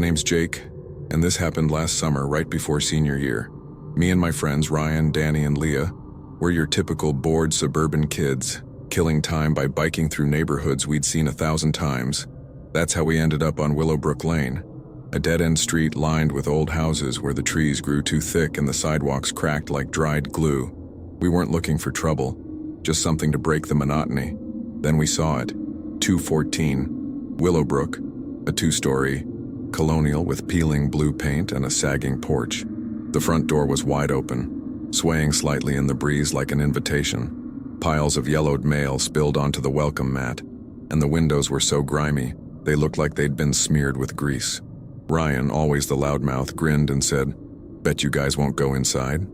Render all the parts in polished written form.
name's Jake, and this happened last summer right before senior year. Me and my friends Ryan, Danny, and Leah were your typical bored suburban kids, killing time by biking through neighborhoods we'd seen 1,000 times. That's how we ended up on Willowbrook Lane, a dead-end street lined with old houses where the trees grew too thick and the sidewalks cracked like dried glue. We weren't looking for trouble, just something to break the monotony. Then we saw it. 214, Willowbrook, a 2-story, colonial with peeling blue paint and a sagging porch. The front door was wide open, swaying slightly in the breeze like an invitation. Piles of yellowed mail spilled onto the welcome mat, and the windows were so grimy, they looked like they'd been smeared with grease. Ryan, always the loudmouth, grinned and said, "Bet you guys won't go inside?"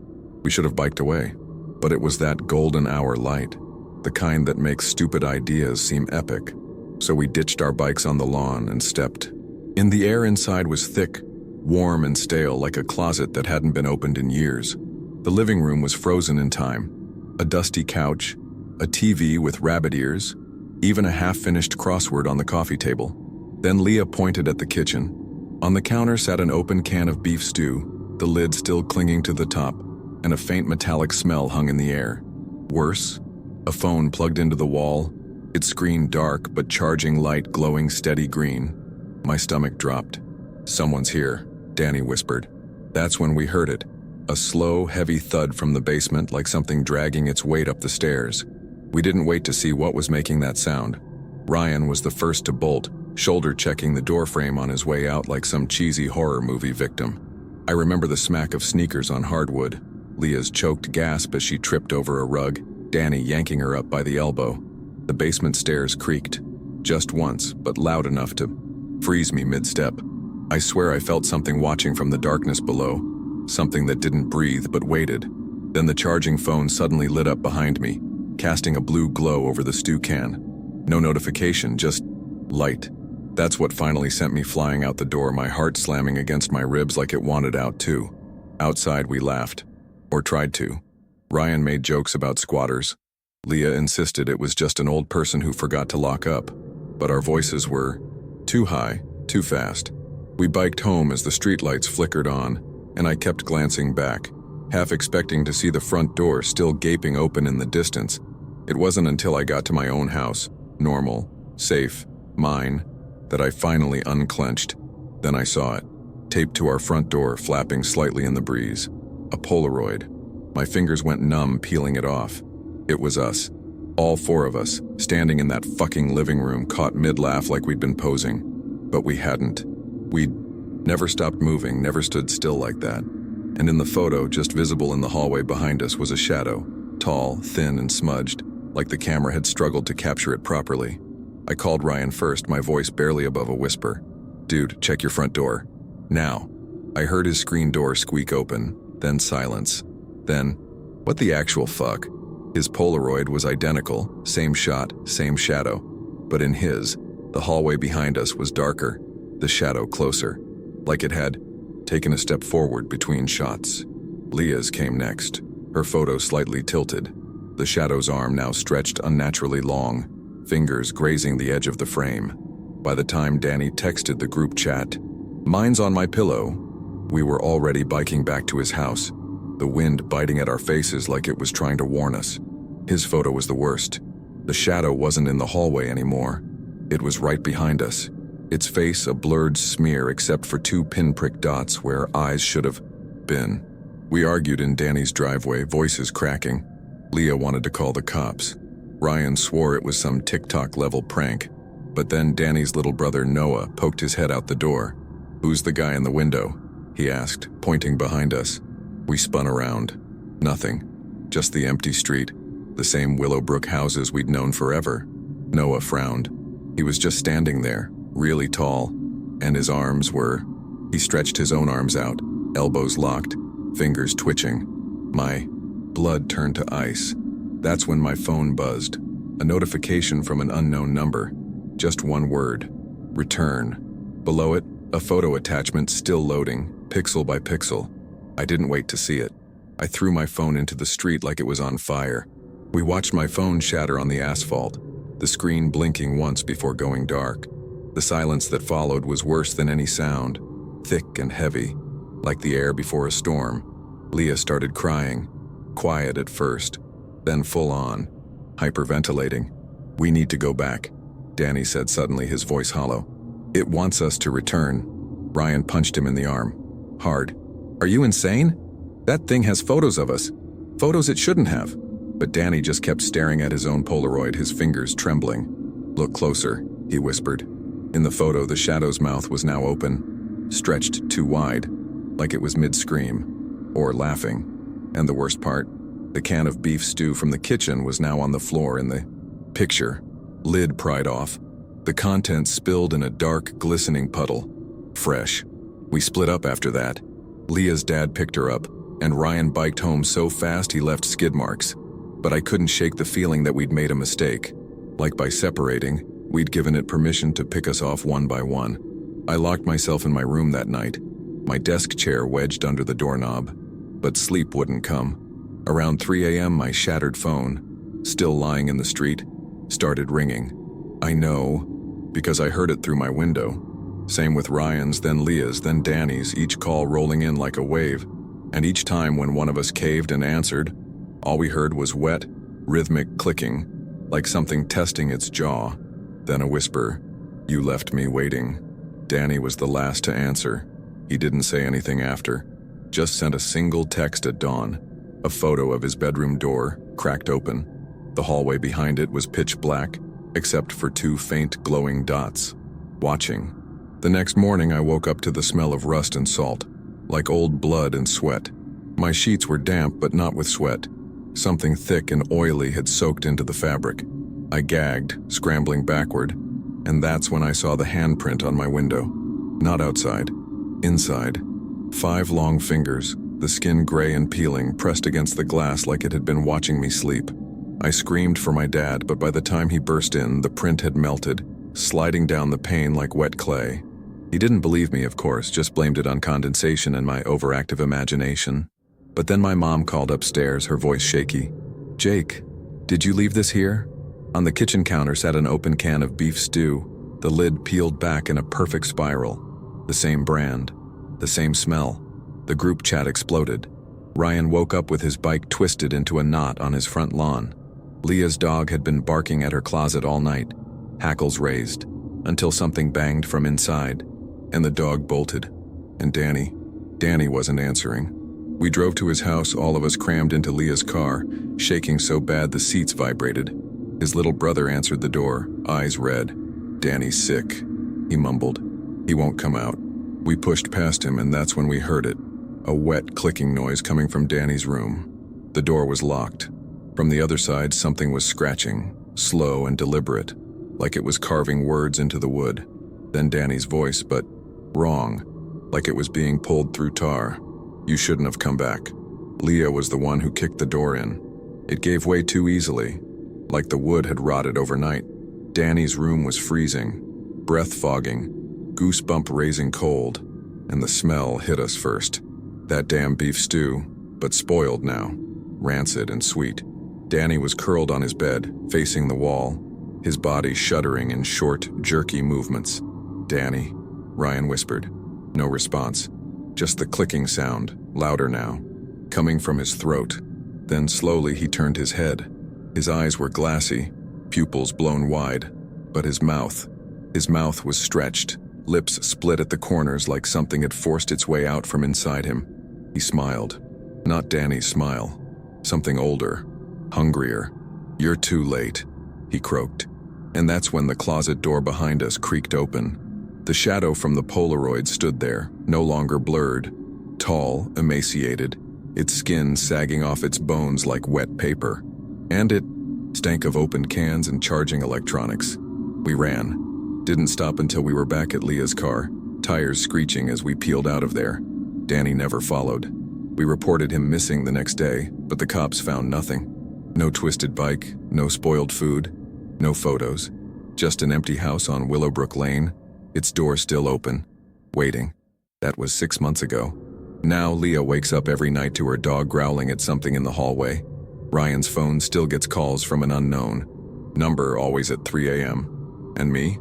We should have biked away, but it was that golden hour light, the kind that makes stupid ideas seem epic. So we ditched our bikes on the lawn and stepped. In the air inside was thick, warm and stale like a closet that hadn't been opened in years. The living room was frozen in time. A dusty couch, a TV with rabbit ears, even a half-finished crossword on the coffee table. Then Leah pointed at the kitchen. On the counter sat an open can of beef stew, the lid still clinging to the top, and a faint metallic smell hung in the air. Worse, a phone plugged into the wall, its screen dark but charging light glowing steady green. My stomach dropped. "Someone's here," Danny whispered. That's when we heard it, a slow, heavy thud from the basement like something dragging its weight up the stairs. We didn't wait to see what was making that sound. Ryan was the first to bolt, shoulder-checking the doorframe on his way out like some cheesy horror movie victim. I remember the smack of sneakers on hardwood, Leah's choked gasp as she tripped over a rug, Danny yanking her up by the elbow. The basement stairs creaked, just once, but loud enough to freeze me mid-step. I swear I felt something watching from the darkness below, something that didn't breathe but waited. Then the charging phone suddenly lit up behind me, casting a blue glow over the stew can. No notification, just light. That's what finally sent me flying out the door, my heart slamming against my ribs like it wanted out too. Outside we laughed, or tried to. Ryan made jokes about squatters. Leah insisted it was just an old person who forgot to lock up, but our voices were too high, too fast. We biked home as the streetlights flickered on, and I kept glancing back, half expecting to see the front door still gaping open in the distance. It wasn't until I got to my own house, normal, safe, mine, that I finally unclenched. Then I saw it, taped to our front door, flapping slightly in the breeze. A Polaroid. My fingers went numb peeling it off. It was us. All 4 of us, standing in that fucking living room, caught mid-laugh like we'd been posing. But we hadn't. We'd never stopped moving, never stood still like that. And in the photo, just visible in the hallway behind us, was a shadow, tall, thin, and smudged, like the camera had struggled to capture it properly. I called Ryan first, my voice barely above a whisper. "Dude, check your front door. Now." I heard his screen door squeak open, then silence. Then, what the actual fuck? His Polaroid was identical, same shot, same shadow. But in his, the hallway behind us was darker, the shadow closer, like it had taken a step forward between shots. Leah's came next, her photo slightly tilted, the shadow's arm now stretched unnaturally long, fingers grazing the edge of the frame. By the time Danny texted the group chat, "Mine's on my pillow," we were already biking back to his house, the wind biting at our faces like it was trying to warn us. His photo was the worst. The shadow wasn't in the hallway anymore. It was right behind us, its face a blurred smear except for 2 pinprick dots where eyes should have been. We argued in Danny's driveway, voices cracking. Leah wanted to call the cops. Ryan swore it was some TikTok-level prank. But then Danny's little brother Noah poked his head out the door. "Who's the guy in the window?" he asked, pointing behind us. We spun around. Nothing. Just the empty street. The same Willowbrook houses we'd known forever. Noah frowned. He was just standing there, really tall, and his arms were... He stretched his own arms out, elbows locked, fingers twitching. My blood turned to ice. That's when my phone buzzed. A notification from an unknown number. Just one word. Return. Below it, a photo attachment still loading, pixel by pixel. I didn't wait to see it. I threw my phone into the street like it was on fire. We watched my phone shatter on the asphalt, the screen blinking once before going dark. The silence that followed was worse than any sound. thick and heavy, like the air before a storm. Leah started crying, quiet at first, then full on, hyperventilating. "We need to go back," Danny said suddenly, his voice hollow. "It wants us to return." Ryan punched him in the arm, hard. "Are you insane? That thing has photos of us. Photos it shouldn't have." But Danny just kept staring at his own Polaroid, his fingers trembling. "Look closer," he whispered. In the photo, the shadow's mouth was now open, stretched too wide, like it was mid-scream, or laughing. And the worst part, the can of beef stew from the kitchen was now on the floor in the picture, lid pried off. The contents spilled in a dark, glistening puddle. Fresh. We split up after that. Leah's dad picked her up, and Ryan biked home so fast he left skid marks. But I couldn't shake the feeling that we'd made a mistake. Like by separating, we'd given it permission to pick us off one by one. I locked myself in my room that night, my desk chair wedged under the doorknob. But sleep wouldn't come. Around 3 a.m., my shattered phone, still lying in the street, started ringing. I know, because I heard it through my window. Same with Ryan's, then Leah's, then Danny's, each call rolling in like a wave. And each time when one of us caved and answered, all we heard was wet, rhythmic clicking, like something testing its jaw. Then a whisper, "You left me waiting." Danny was the last to answer. He didn't say anything after, just sent a single text at dawn. A photo of his bedroom door, cracked open. The hallway behind it was pitch black, except for 2 faint glowing dots. Watching. The next morning I woke up to the smell of rust and salt, like old blood and sweat. My sheets were damp but not with sweat. Something thick and oily had soaked into the fabric. I gagged, scrambling backward, and that's when I saw the handprint on my window. Not outside, inside. 5 long fingers, the skin gray and peeling, pressed against the glass like it had been watching me sleep. I screamed for my dad, but by the time he burst in, the print had melted, sliding down the pane like wet clay. He didn't believe me, of course, just blamed it on condensation and my overactive imagination. But then my mom called upstairs, her voice shaky. "Jake, did you leave this here?" On the kitchen counter sat an open can of beef stew, the lid peeled back in a perfect spiral. The same brand, the same smell. The group chat exploded. Ryan woke up with his bike twisted into a knot on his front lawn. Leah's dog had been barking at her closet all night, hackles raised, until something banged from inside, and the dog bolted. And Danny wasn't answering. We drove to his house, all of us crammed into Leah's car, shaking so bad the seats vibrated. His little brother answered the door, eyes red. "Danny's sick," he mumbled. "He won't come out." We pushed past him, and that's when we heard it. A wet, clicking noise coming from Danny's room. The door was locked. From the other side, something was scratching, slow and deliberate, like it was carving words into the wood. Then Danny's voice, but wrong, like it was being pulled through tar. "You shouldn't have come back." Leah was the one who kicked the door in. It gave way too easily, like the wood had rotted overnight. Danny's room was freezing, breath fogging, goosebump raising cold, and the smell hit us first. That damn beef stew, but spoiled now, rancid and sweet. Danny was curled on his bed, facing the wall, his body shuddering in short, jerky movements. "Danny," Ryan whispered. No response, just the clicking sound, louder now, coming from his throat. Then slowly he turned his head. His eyes were glassy, pupils blown wide, but his mouth was stretched, lips split at the corners like something had forced its way out from inside him. He smiled. Not Danny's smile. Something older, hungrier. "You're too late," he croaked. And that's when the closet door behind us creaked open. The shadow from the Polaroid stood there, no longer blurred, tall, emaciated, its skin sagging off its bones like wet paper. And it stank of opened cans and charging electronics. We ran. Didn't stop until we were back at Leah's car, tires screeching as we peeled out of there. Danny never followed. We reported him missing the next day, but the cops found nothing. No twisted bike, no spoiled food, no photos. Just an empty house on Willowbrook Lane, its door still open, waiting. That was 6 months ago. Now Leah wakes up every night to her dog growling at something in the hallway. Ryan's phone still gets calls from an unknown number, always at 3 a.m. And me?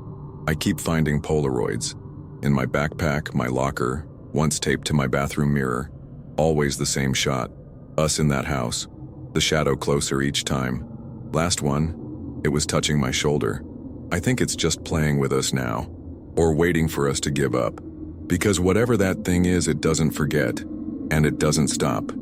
I keep finding Polaroids. In my backpack, my locker, once taped to my bathroom mirror. Always the same shot. Us in that house. The shadow closer each time. Last one, it was touching my shoulder. I think it's just playing with us now, or waiting for us to give up. Because whatever that thing is, it doesn't forget, and it doesn't stop.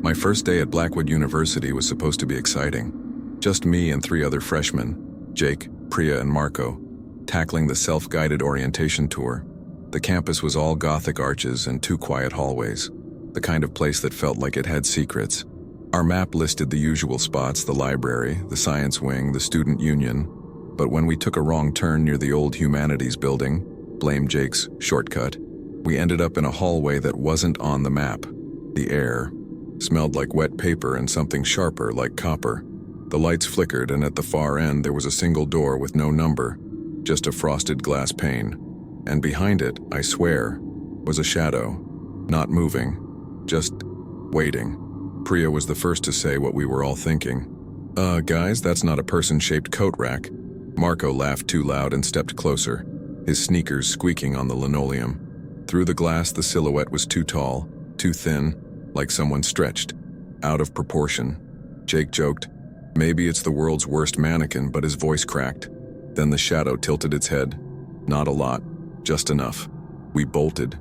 My first day at Blackwood University was supposed to be exciting. Just me and 3 other freshmen, Jake, Priya, and Marco, tackling the self-guided orientation tour. The campus was all Gothic arches and 2 quiet hallways, the kind of place that felt like it had secrets. Our map listed the usual spots: the library, the science wing, the student union. But when we took a wrong turn near the old humanities building, blame Jake's shortcut, we ended up in a hallway that wasn't on the map. The air smelled like wet paper and something sharper like copper. The lights flickered, and at the far end there was a single door with no number, just a frosted glass pane. And behind it, I swear, was a shadow, not moving, just waiting. Priya was the first to say what we were all thinking. Guys, that's not a person-shaped coat rack." Marco laughed too loud and stepped closer, his sneakers squeaking on the linoleum. Through the glass, the silhouette was too tall, too thin, like someone stretched, out of proportion. Jake joked, "Maybe it's the world's worst mannequin," but his voice cracked. Then the shadow tilted its head. Not a lot, just enough. We bolted.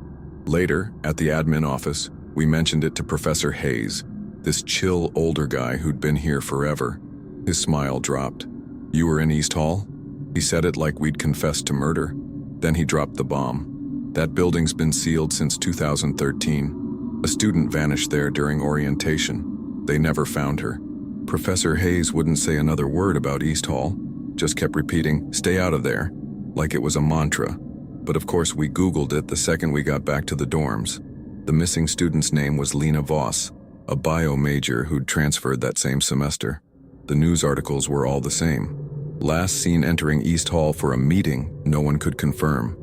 Later, at the admin office, we mentioned it to Professor Hayes, this chill older guy who'd been here forever. His smile dropped. "You were in East Hall?" He said it like we'd confessed to murder. Then he dropped the bomb. "That building's been sealed since 2013. A student vanished there during orientation. They never found her." Professor Hayes wouldn't say another word about East Hall, just kept repeating, "Stay out of there," like it was a mantra. But of course we Googled it the second we got back to the dorms. The missing student's name was Lena Voss, a bio major who'd transferred that same semester. The news articles were all the same. Last seen entering East Hall for a meeting no one could confirm.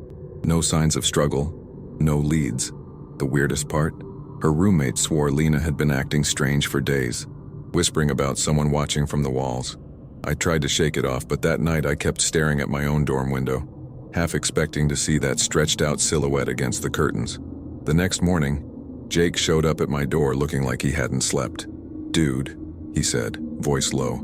No signs of struggle, no leads. The weirdest part? Her roommate swore Lena had been acting strange for days, whispering about someone watching from the walls. I tried to shake it off, but that night I kept staring at my own dorm window, half expecting to see that stretched out silhouette against the curtains. The next morning, Jake showed up at my door looking like he hadn't slept. "Dude," he said, voice low.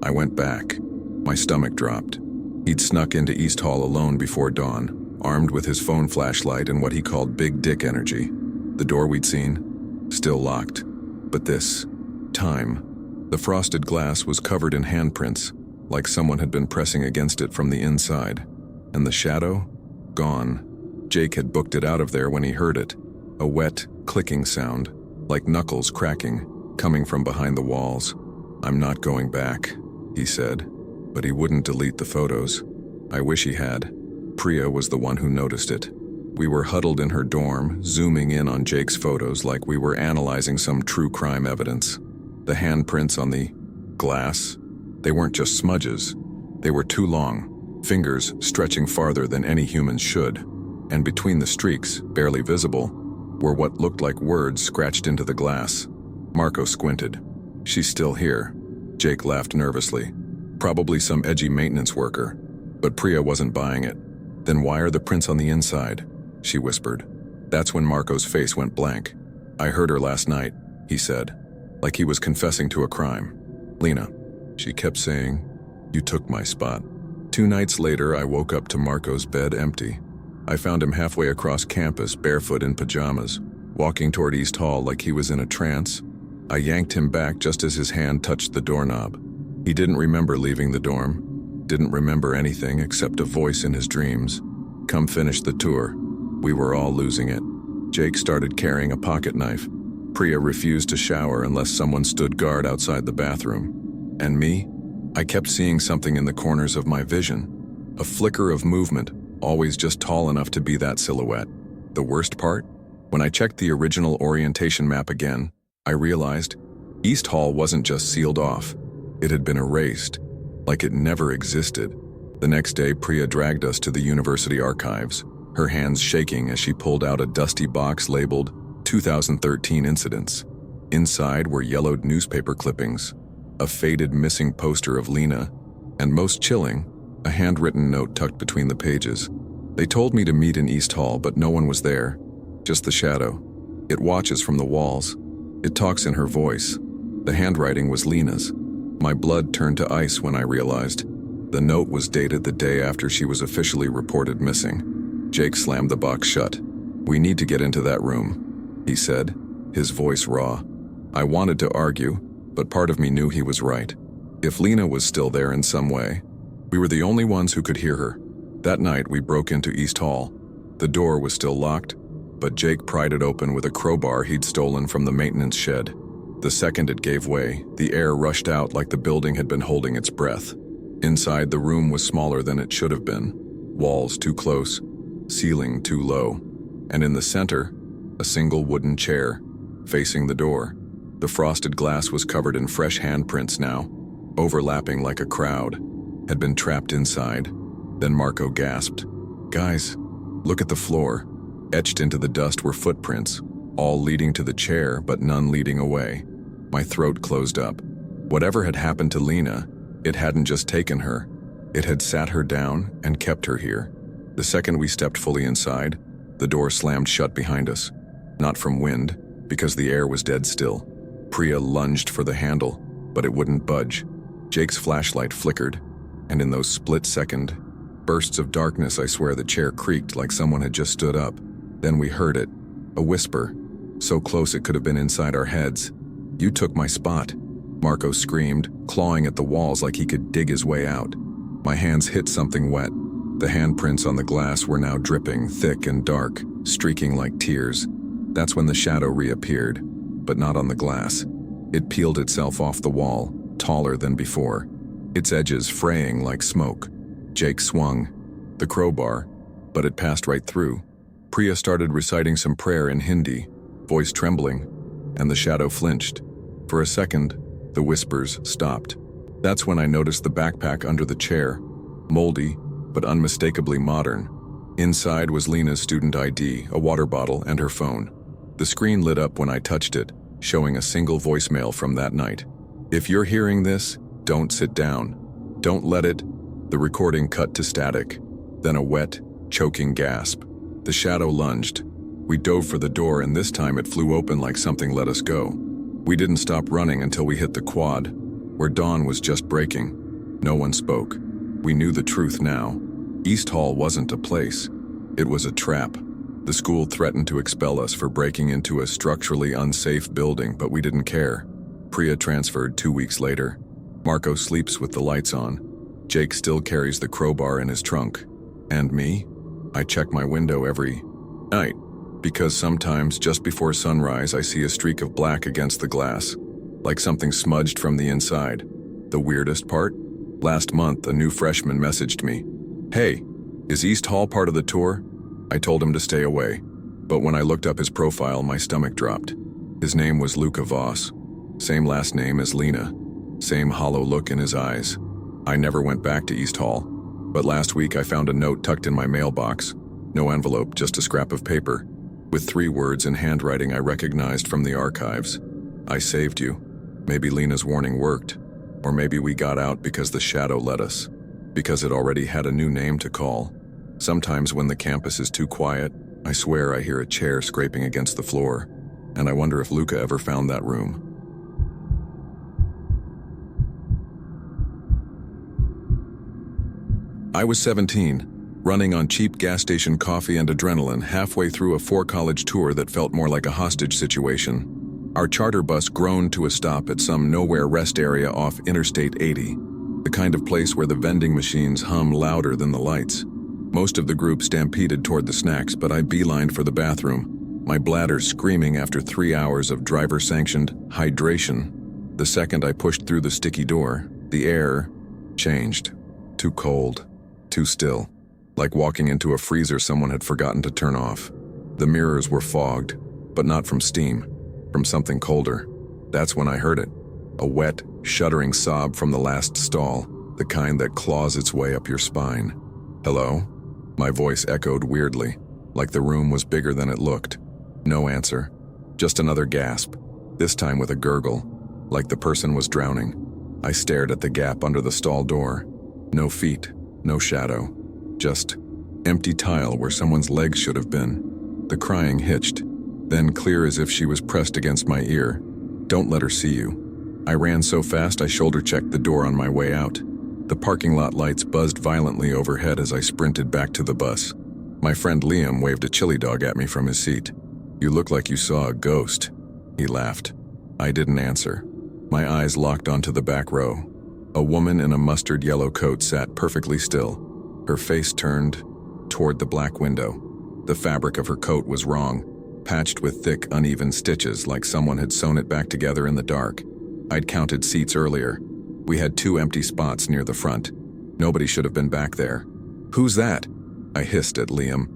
I went back. My stomach dropped. He'd snuck into East Hall alone before dawn, armed with his phone flashlight and what he called big dick energy. The door we'd seen, still locked. But this time, the frosted glass was covered in handprints, like someone had been pressing against it from the inside. And the shadow? Gone. Jake had booked it out of there when he heard it. A wet, clicking sound, like knuckles cracking, coming from behind the walls. "I'm not going back," he said, but he wouldn't delete the photos. I wish he had. Priya was the one who noticed it. We were huddled in her dorm, zooming in on Jake's photos like we were analyzing some true crime evidence. The handprints on the glass, they weren't just smudges. They were too long, fingers stretching farther than any human should. And between the streaks, barely visible, were what looked like words scratched into the glass. Marco squinted. "She's still here." Jake laughed nervously. "Probably some edgy maintenance worker." But Priya wasn't buying it. "Then why are the prints on the inside?" she whispered. That's when Marco's face went blank. "I heard her last night," he said, like he was confessing to a crime. "Lena," she kept saying, "you took my spot." 2 nights later, I woke up to Marco's bed empty. I found him halfway across campus, barefoot in pajamas, walking toward East Hall like he was in a trance. I yanked him back just as his hand touched the doorknob. He didn't remember leaving the dorm, didn't remember anything except a voice in his dreams. "Come finish the tour." We were all losing it. Jake started carrying a pocket knife. Priya refused to shower unless someone stood guard outside the bathroom. And me? I kept seeing something in the corners of my vision. A flicker of movement, always just tall enough to be that silhouette. The worst part? When I checked the original orientation map again, I realized East Hall wasn't just sealed off. It had been erased, like it never existed. The next day, Priya dragged us to the university archives, her hands shaking as she pulled out a dusty box labeled 2013 Incidents. Inside were yellowed newspaper clippings, a faded missing poster of Lena, and most chilling, a handwritten note tucked between the pages. They told me to meet in East Hall, but no one was there. Just the shadow. It watches from the walls. It talks in her voice. The handwriting was Lena's. My blood turned to ice when I realized. The note was dated the day after she was officially reported missing. Jake slammed the box shut. "We need to get into that room," he said, his voice raw. I wanted to argue, but part of me knew he was right. If Lena was still there in some way, we were the only ones who could hear her. That night we broke into East Hall. The door was still locked, but Jake pried it open with a crowbar he'd stolen from the maintenance shed. The second it gave way, the air rushed out like the building had been holding its breath. Inside, the room was smaller than it should have been. Walls too close, ceiling too low. And in the center, a single wooden chair, facing the door. The frosted glass was covered in fresh handprints now, overlapping like a crowd. Had been trapped inside. Then Marco gasped. "Guys, look at the floor." Etched into the dust were footprints, all leading to the chair, but none leading away. My throat closed up. Whatever had happened to Lena, it hadn't just taken her. It had sat her down and kept her here. The second we stepped fully inside, the door slammed shut behind us. Not from wind, because the air was dead still. Priya lunged for the handle, but it wouldn't budge. Jake's flashlight flickered, and in those split-second bursts of darkness, I swear the chair creaked like someone had just stood up. Then we heard it, a whisper, so close it could have been inside our heads. "You took my spot," Marco screamed, clawing at the walls like he could dig his way out. My hands hit something wet. The handprints on the glass were now dripping, thick and dark, streaking like tears. That's when the shadow reappeared, but not on the glass. It peeled itself off the wall, taller than before, its edges fraying like smoke. Jake swung the crowbar, but it passed right through. Priya started reciting some prayer in Hindi, voice trembling, and the shadow flinched. For a second, the whispers stopped. That's when I noticed the backpack under the chair, moldy but unmistakably modern. Inside was Lena's student ID, a water bottle, and her phone. The screen lit up when I touched it, showing a single voicemail from that night. "If you're hearing this, don't sit down. Don't let it..." The recording cut to static, then a wet, choking gasp. The shadow lunged. We dove for the door, and this time it flew open like something let us go. We didn't stop running until we hit the quad, where dawn was just breaking. No one spoke. We knew the truth now. East Hall wasn't a place. It was a trap. The school threatened to expel us for breaking into a structurally unsafe building, but we didn't care. Priya transferred 2 weeks later. Marco sleeps with the lights on. Jake still carries the crowbar in his trunk. And me? I check my window every night, because sometimes just before sunrise I see a streak of black against the glass, like something smudged from the inside. The weirdest part? Last month, a new freshman messaged me. "Hey, is East Hall part of the tour?" I told him to stay away, but when I looked up his profile, my stomach dropped. His name was Luca Voss. Same last name as Lena. Same hollow look in his eyes. I never went back to East Hall, but last week I found a note tucked in my mailbox. No envelope, just a scrap of paper, with 3 words in handwriting I recognized from the archives. "I saved you." Maybe Lena's warning worked, or maybe we got out because the shadow let us, because it already had a new name to call. Sometimes when the campus is too quiet, I swear I hear a chair scraping against the floor, and I wonder if Luca ever found that room. I was 17, running on cheap gas station coffee and adrenaline halfway through a 4-college tour that felt more like a hostage situation. Our charter bus groaned to a stop at some nowhere rest area off Interstate 80, the kind of place where the vending machines hum louder than the lights. Most of the group stampeded toward the snacks, but I beelined for the bathroom, my bladder screaming after 3 hours of driver-sanctioned hydration. The second I pushed through the sticky door, the air changed. Too cold. Too still, like walking into a freezer someone had forgotten to turn off. The mirrors were fogged, but not from steam, from something colder. That's when I heard it, a wet, shuddering sob from the last stall, the kind that claws its way up your spine. "Hello?" My voice echoed weirdly, like the room was bigger than it looked. No answer, just another gasp, this time with a gurgle, like the person was drowning. I stared at the gap under the stall door. No feet, No shadow. Just empty tile where someone's legs should have been. The crying hitched, then clear as if she was pressed against my ear. "Don't let her see you." I ran so fast I shoulder-checked the door on my way out. The parking lot lights buzzed violently overhead as I sprinted back to the bus. My friend Liam waved a chili dog at me from his seat. "You look like you saw a ghost," he laughed. I didn't answer. My eyes locked onto the back row. A woman in a mustard yellow coat sat perfectly still, her face turned toward the black window. The fabric of her coat was wrong, patched with thick, uneven stitches like someone had sewn it back together in the dark. I'd counted seats earlier. We had 2 empty spots near the front. Nobody should have been back there. "Who's that?" I hissed at Liam.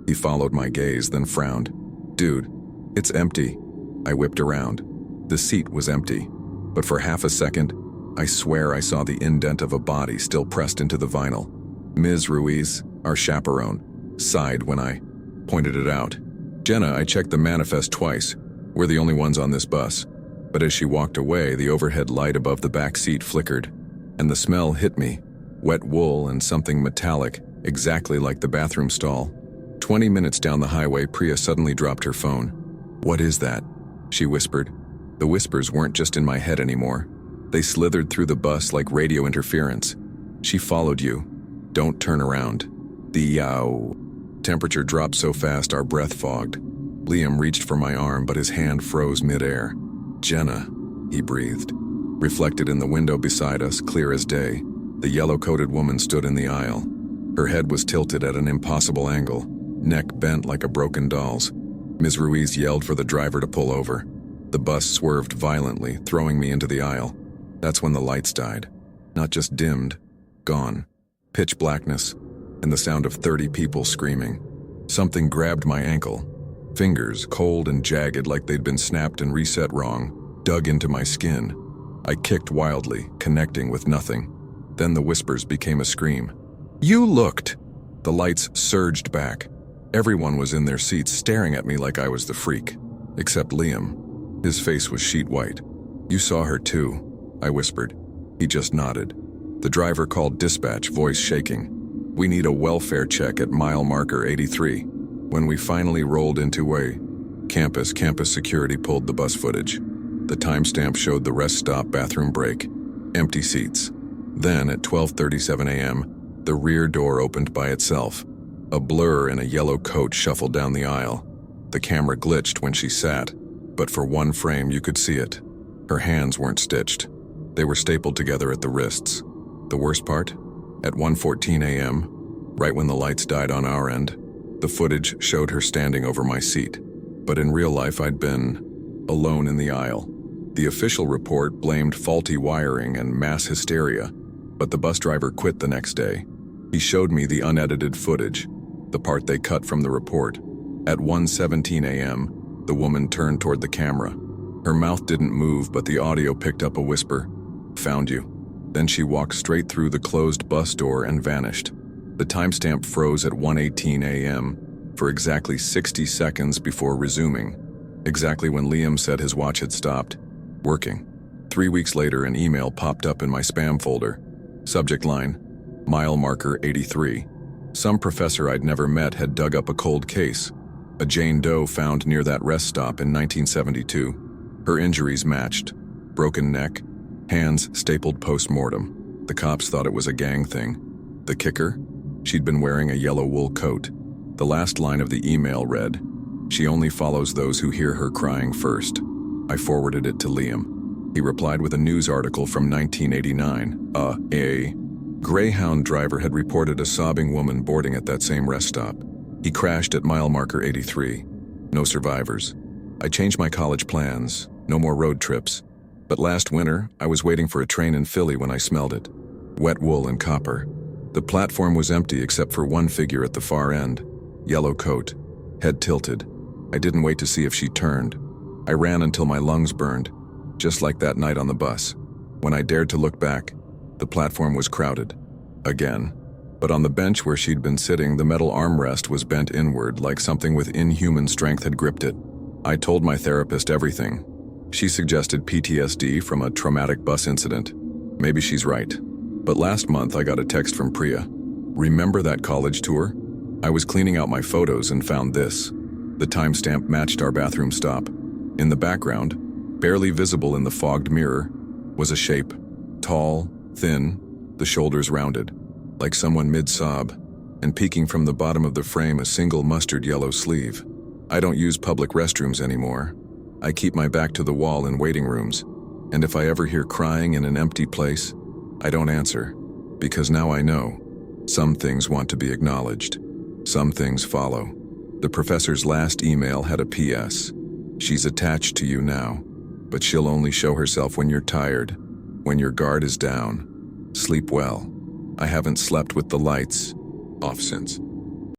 He followed my gaze, then frowned. "Dude, it's empty." I whipped around. The seat was empty, but for half a second, I swear I saw the indent of a body still pressed into the vinyl. Ms. Ruiz, our chaperone, sighed when I pointed it out. "Jenna, I checked the manifest twice. We're the only ones on this bus." But as she walked away, the overhead light above the back seat flickered, and the smell hit me. Wet wool and something metallic, exactly like the bathroom stall. 20 minutes down the highway, Priya suddenly dropped her phone. "What is that?" she whispered. The whispers weren't just in my head anymore. They slithered through the bus like radio interference. "She followed you. Don't turn around." The yow. Temperature dropped so fast our breath fogged. Liam reached for my arm, but his hand froze midair. "Jenna," he breathed. Reflected in the window beside us, clear as day, the yellow-coated woman stood in the aisle. Her head was tilted at an impossible angle, neck bent like a broken doll's. Ms. Ruiz yelled for the driver to pull over. The bus swerved violently, throwing me into the aisle. That's when the lights died. Not just dimmed, gone. Pitch blackness, and the sound of 30 people screaming. Something grabbed my ankle. Fingers, cold and jagged like they'd been snapped and reset wrong, dug into my skin. I kicked wildly, connecting with nothing. Then the whispers became a scream. "You looked!" The lights surged back. Everyone was in their seats staring at me like I was the freak. Except Liam. His face was sheet white. "You saw her too," I whispered. He just nodded. The driver called dispatch, voice shaking. "We need a welfare check at mile marker 83. When we finally rolled into a campus security pulled the bus footage. The timestamp showed the rest stop bathroom break. Empty seats. Then at 12:37 a.m., the rear door opened by itself. A blur in a yellow coat shuffled down the aisle. The camera glitched when she sat, but for one frame you could see it. Her hands weren't stitched. They were stapled together at the wrists. The worst part? At 1:14 a.m., right when the lights died on our end, the footage showed her standing over my seat. But in real life I'd been alone in the aisle. The official report blamed faulty wiring and mass hysteria, but the bus driver quit the next day. He showed me the unedited footage, the part they cut from the report. At 1:17 a.m., the woman turned toward the camera. Her mouth didn't move, but the audio picked up a whisper. "Found you." Then she walked straight through the closed bus door and vanished. The timestamp froze at 1:18 a.m. for exactly 60 seconds before resuming, exactly when Liam said his watch had stopped working. 3 weeks later, an email popped up in my spam folder. Subject line, mile marker 83. Some professor I'd never met had dug up a cold case. A Jane Doe found near that rest stop in 1972. Her injuries matched. Broken neck, hands stapled post-mortem. The cops thought it was a gang thing. The kicker? She'd been wearing a yellow wool coat. The last line of the email read, "She only follows those who hear her crying first." I forwarded it to Liam. He replied with a news article from 1989. A Greyhound driver had reported a sobbing woman boarding at that same rest stop. He crashed at mile marker 83. No survivors. I changed my college plans. No more road trips. But last winter, I was waiting for a train in Philly when I smelled it. Wet wool and copper. The platform was empty except for one figure at the far end. Yellow coat. Head tilted. I didn't wait to see if she turned. I ran until my lungs burned, just like that night on the bus. When I dared to look back, the platform was crowded. Again. But on the bench where she'd been sitting, the metal armrest was bent inward like something with inhuman strength had gripped it. I told my therapist everything. She suggested PTSD from a traumatic bus incident. Maybe she's right. But last month I got a text from Priya. Remember that college tour? I was cleaning out my photos and found this. The timestamp matched our bathroom stop. In the background, barely visible in the fogged mirror, was a shape. Tall, thin, the shoulders rounded, like someone mid-sob, and peeking from the bottom of the frame a single mustard yellow sleeve. I don't use public restrooms anymore. I keep my back to the wall in waiting rooms, and if I ever hear crying in an empty place, I don't answer, because now I know. Some things want to be acknowledged. Some things follow. The professor's last email had a PS. She's attached to you now, but she'll only show herself when you're tired, when your guard is down. Sleep well. I haven't slept with the lights off since.